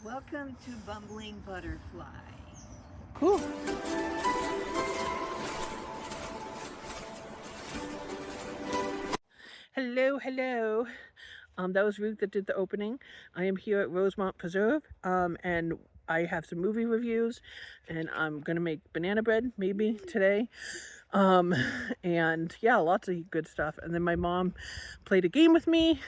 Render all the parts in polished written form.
Welcome to Bumbling Butterfly. Cool. Hello. That was Ruth that did the opening. I am here at Rosemont Preserve, and I have some movie reviews, and I'm gonna make banana bread maybe today. And yeah, lots of good stuff. And then my mom played a game with me,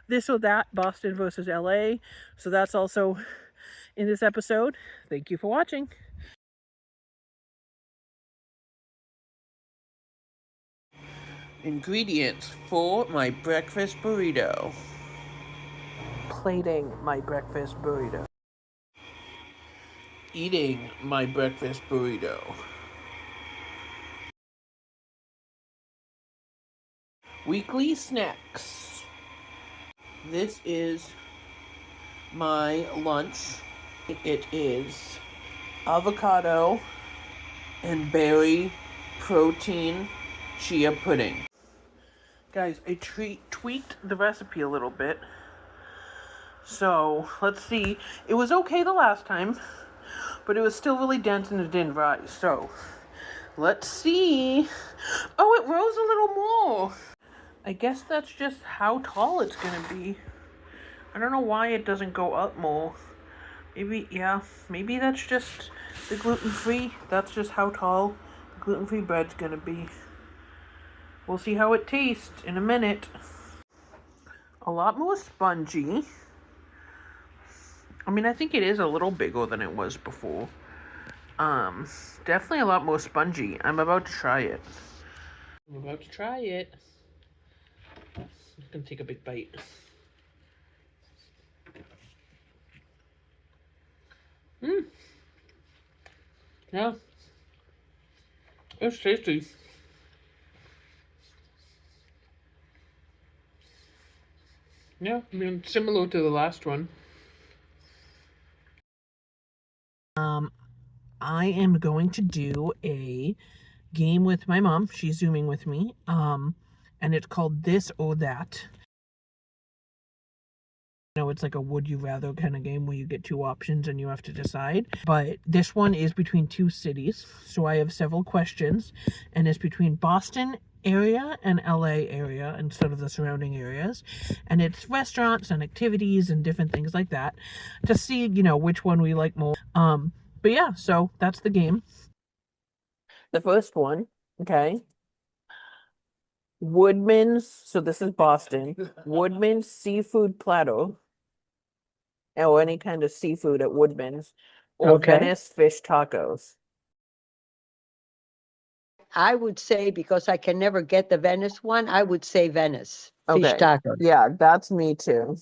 This or That, Boston versus LA. So that's also in this episode. Thank you for watching. Ingredients for my breakfast burrito. Plating my breakfast burrito. Eating my breakfast burrito. Weekly snacks. This is my lunch. It is avocado and berry protein chia pudding. Guys, I tweaked the recipe a little bit. So, let's see. It was okay the last time, but it was still really dense and it didn't rise. So, let's see. Oh, it rose a little more. I guess that's just how tall it's gonna be. I don't know why it doesn't go up more. Maybe that's just the gluten-free. That's just how tall the gluten-free bread's gonna be. We'll see how it tastes in a minute. A lot more spongy. I mean, I think it is a little bigger than it was before. Definitely a lot more spongy. I'm about to try it. I'm gonna take a big bite. Yeah. It's tasty. Yeah, I mean, similar to the last one. I am going to do a game with my mom. She's Zooming with me. And it's called This or That. It's like a would you rather kind of game where you get two options and you have to decide. But this one is between two cities. So I have several questions, and it's between Boston area and LA area instead of the surrounding areas. And it's restaurants and activities and different things like that to see, which one we like more. But yeah, so that's the game. The first one, okay. Woodman's, so this is Boston. Woodman's seafood platter, or any kind of seafood at Woodman's, or Okay. Venice fish tacos. I would say, because I can never get the Venice one, I would say Venice fish Okay. tacos. Yeah, that's me too.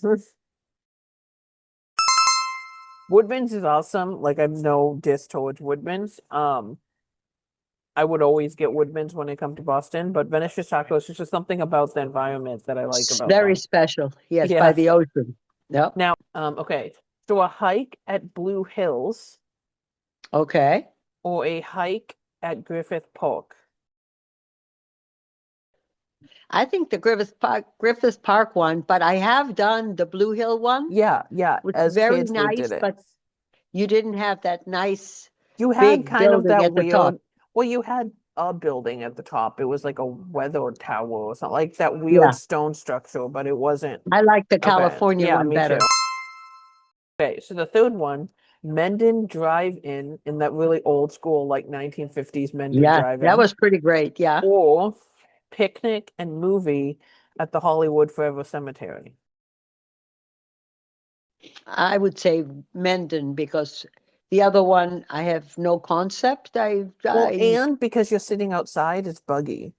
Woodman's is awesome. Like, I've no diss towards Woodman's. I would always get Woodman's when I come to Boston, but Venice fish tacos is just something about the environment that I like about Very them. special. Yes, Yeah. by the ocean. Yep. Now, okay. So a hike at Blue Hills Okay. or a hike at Griffith Park? I think the Griffith Park one, but I have done the Blue Hill one. Yeah. It's As very kids, we nice, did it. but you didn't have that nice You had big kind of building that at the top. weird. Well, you had a building at the top. It was like a weather tower or something, like that weird Yeah. stone structure, but it wasn't. I like the Okay. California Yeah, one me better. too. Okay, so the third one, Mendon Drive-In, in that really old school, like 1950s Mendon Yeah, Drive-In. that was pretty great. Yeah. Or picnic and movie at the Hollywood Forever Cemetery. I would say Mendon, because the other one I have no concept. Well, and because you're sitting outside, it's buggy.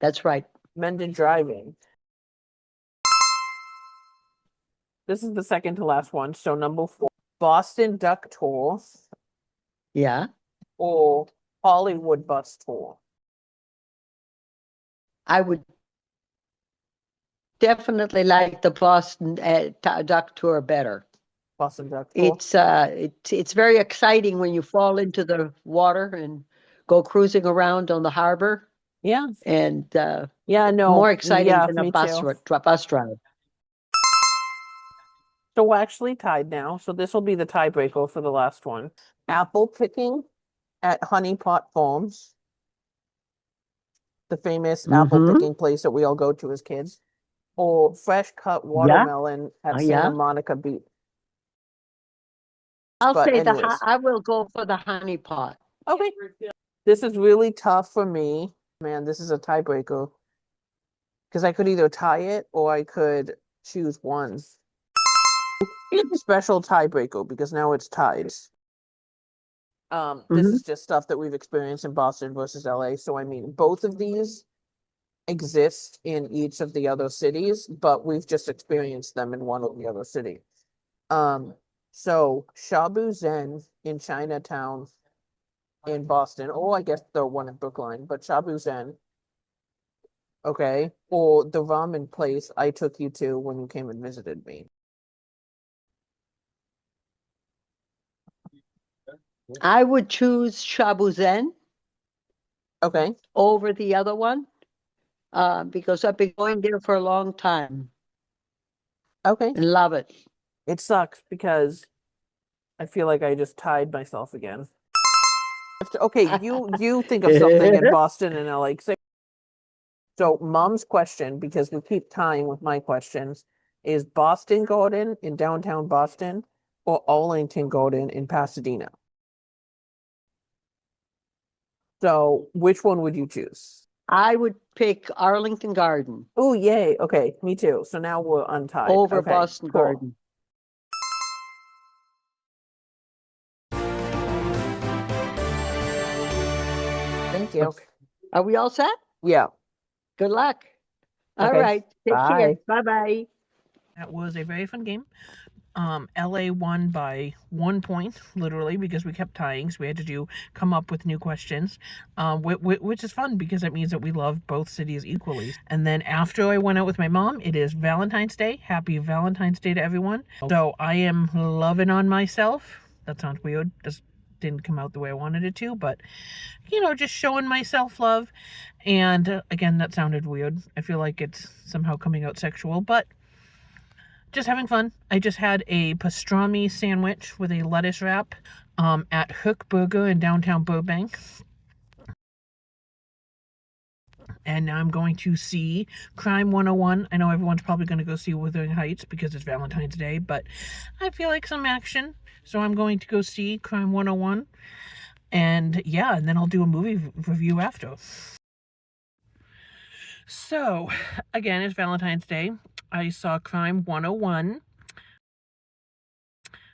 That's right. Mendon Drive-In. This is the second to last one. So number 4, Boston Duck Tour Yeah. or Hollywood Bus Tour. I would definitely like the Boston Duck Tour better. Boston Duck Tour. It's very exciting when you fall into the water and go cruising around on the harbor. Yeah. And Yeah, no. more exciting Yeah, than a me bus too. drive. So we're actually tied now. So this will be the tiebreaker for the last one. Apple picking at Honey Pot Farms, the famous apple Mm-hmm. picking place that we all go to as kids, or fresh cut Yeah. watermelon at Yeah. Santa Monica Beach. I'll But say anyways, I will go for the honey pot. okay. This is really tough for me. Man, this is a tiebreaker. Because I could either tie it or I could choose one. Special tiebreaker because now it's tied. This Mhm. is just stuff that we've experienced in Boston versus LA. So I mean, both of these exist in each of the other cities, but we've just experienced them in one or the other city. So Shabu Zen in Chinatown in Boston, or I guess the one in Brookline, but Shabu Zen, okay, or the ramen place I took you to when you came and visited me. I would choose Shabu Zen Okay, over the other one because I've been going there for a long time okay. and love it. It sucks because I feel like I just tied myself again. Okay, you think of something in Boston and LA. So Mom's question, because we keep tying with my questions, is Boston Garden in downtown Boston or Arlington Garden in Pasadena? So which one would you choose? I would pick Arlington Garden Oh, yay. Okay, me too. So now we're untied. over Okay, Boston cool. Garden. Thank you. Are we all set? Yeah. Good luck. All Okay, right. Take care. bye. Bye-bye. That was a very fun game. LA won by 1 point, literally, because we kept tying, so we had to come up with new questions, which is fun because it means that we love both cities equally. And then after I went out with my mom, it is Valentine's Day. Happy Valentine's Day to everyone. So I am loving on myself. That sounds weird. This didn't come out the way I wanted it to, but, you know, just showing myself love. And again, that sounded weird. I feel like it's somehow coming out sexual, but just having fun. I just had a pastrami sandwich with a lettuce wrap at Hook Burger in downtown Burbank. And now I'm going to see Crime 101. I know everyone's probably going to go see Wuthering Heights because it's Valentine's Day, but I feel like some action. So I'm going to go see Crime 101. And yeah, and then I'll do a movie review after. So, again, it's Valentine's Day. I saw Crime 101,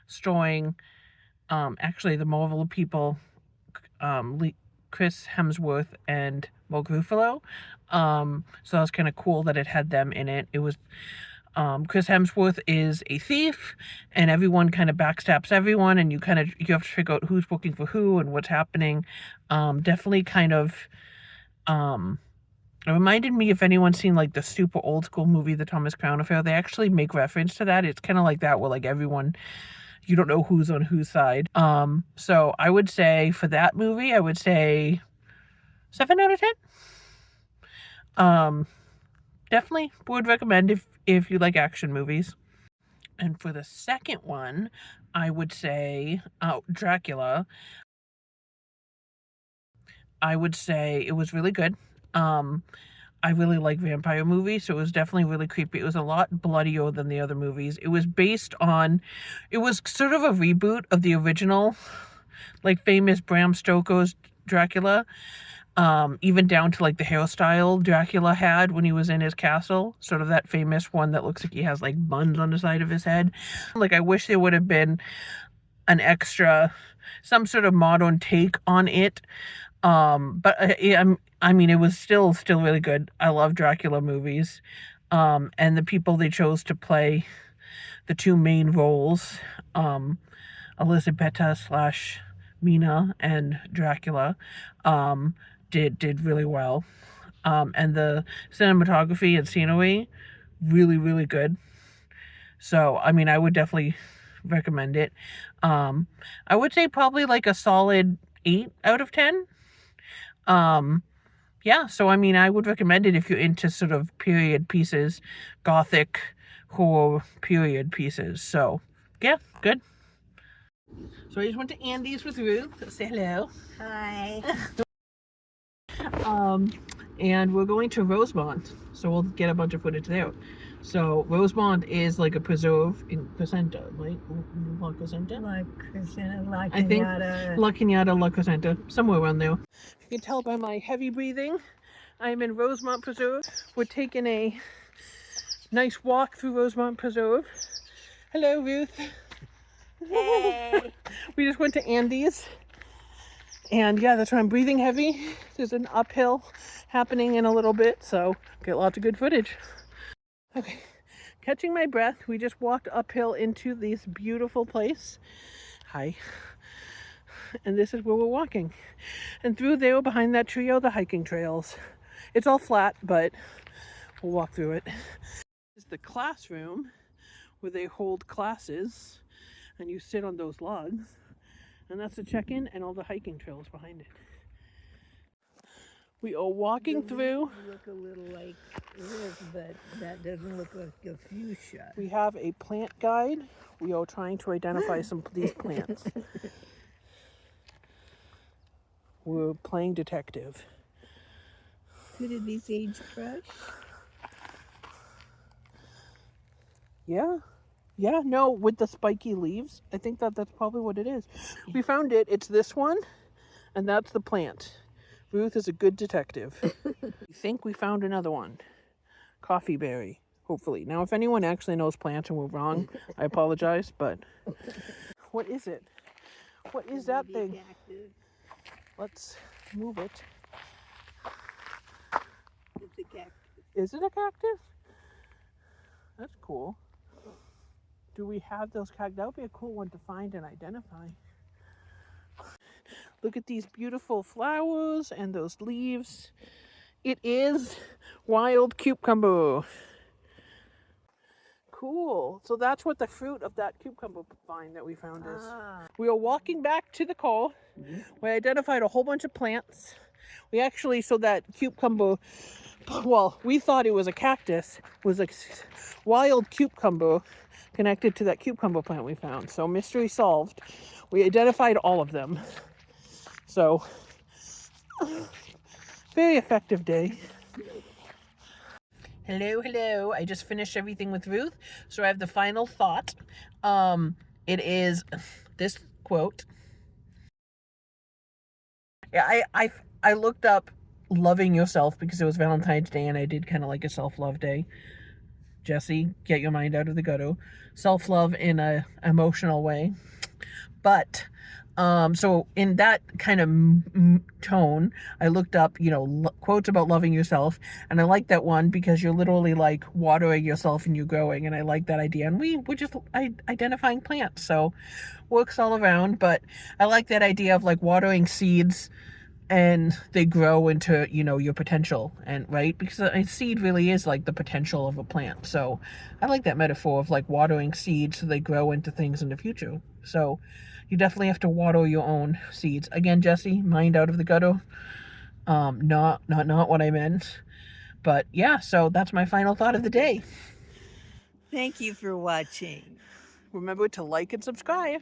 starring actually the Marvel people, Chris Hemsworth and Mark Ruffalo. So that was kind of cool that it had them in it. It was Chris Hemsworth is a thief, and everyone kind of backstabs everyone, and you have to figure out who's working for who and what's happening. Definitely kind of it reminded me, if anyone's seen like the super old school movie, The Thomas Crown Affair, they actually make reference to that. It's kind of like that, where like everyone, you don't know who's on whose side. So I would say for that movie, I would say 7 out of 10. Definitely would recommend if you like action movies. And for the second one, I would say Dracula. I would say it was really good. I really like vampire movies, so it was definitely really creepy. It was a lot bloodier than the other movies. It was sort of a reboot of the original, like famous Bram Stoker's Dracula. Even down to like the hairstyle Dracula had when he was in his castle, sort of that famous one that looks like he has like buns on the side of his head. Like, I wish there would have been some sort of modern take on it. But I mean, it was still really good. I love Dracula movies. And the people they chose to play the two main roles, Elisabetta / Mina and Dracula, did really well. And the cinematography and scenery, really, really good. So, I mean, I would definitely recommend it. I would say probably like a solid 8 out of 10. Yeah, so I mean, I would recommend it if you're into sort of period pieces, gothic, whole period pieces. So, yeah, good. So I just went to Andy's with Ruth. Say hello. Hi. And we're going to Rosemont, so we'll get a bunch of footage there. So Rosemont is like a preserve in Crescenta, right? La Crescenta? La Crescenta, La I think Cañada. La Cañada, La Crescenta, somewhere around there. You can tell by my heavy breathing, I'm in Rosemont Preserve. We're taking a nice walk through Rosemont Preserve. Hello, Ruth. Hey. We just went to Andy's. And yeah, that's why I'm breathing heavy. There's an uphill happening in a little bit, so get lots of good footage. Okay, catching my breath. We just walked uphill into this beautiful place. Hi. And this is where we're walking. And through there, behind that tree, are the hiking trails. It's all flat, but we'll walk through it. This is the classroom where they hold classes, and you sit on those logs. And that's the check-in and all the hiking trails behind it. We are walking through. Look a little like this, but that doesn't look like a fuchsia. We have a plant guide. We are trying to identify some of these plants. We're playing detective. Could it be sagebrush? Yeah. Yeah, no, with the spiky leaves. I think that's probably what it is. We found it. It's this one, and that's the plant. Ruth is a good detective. We think we found another one. Coffee berry, hopefully. Now, if anyone actually knows plants and we're wrong, I apologize, but what is it? What is that thing? Cactus. Let's move it. It's a cactus. Is it a cactus? That's cool. Do we have those cactus? That would be a cool one to find and identify. Look at these beautiful flowers and those leaves. It is wild cucumber. Cool. So that's what the fruit of that cucumber vine that we found is. We are walking back to the car. We identified a whole bunch of plants. We actually, so that cucumber, well, we thought it was a cactus, was a wild cucumber connected to that cucumber plant we found. So mystery solved. We identified all of them. So, very effective day. Hello. I just finished everything with Ruth. So I have the final thought. It is this quote. Yeah, I looked up loving yourself because it was Valentine's Day and I did kind of like a self-love day. Jesse, get your mind out of the gutter. Self-love in a emotional way. But so in that kind of tone, I looked up, quotes about loving yourself, and I like that one because you're literally like watering yourself and you're growing, and I like that idea. And we're just identifying plants, so works all around. But I like that idea of like watering seeds and they grow into, your potential, and right, because a seed really is like the potential of a plant. So I like that metaphor of like watering seeds so they grow into things in the future. So you definitely have to water your own seeds. Again, Jesse, mind out of the gutter. Not what I meant. But yeah, so that's my final thought of the day. Thank you for watching. Remember to like and subscribe.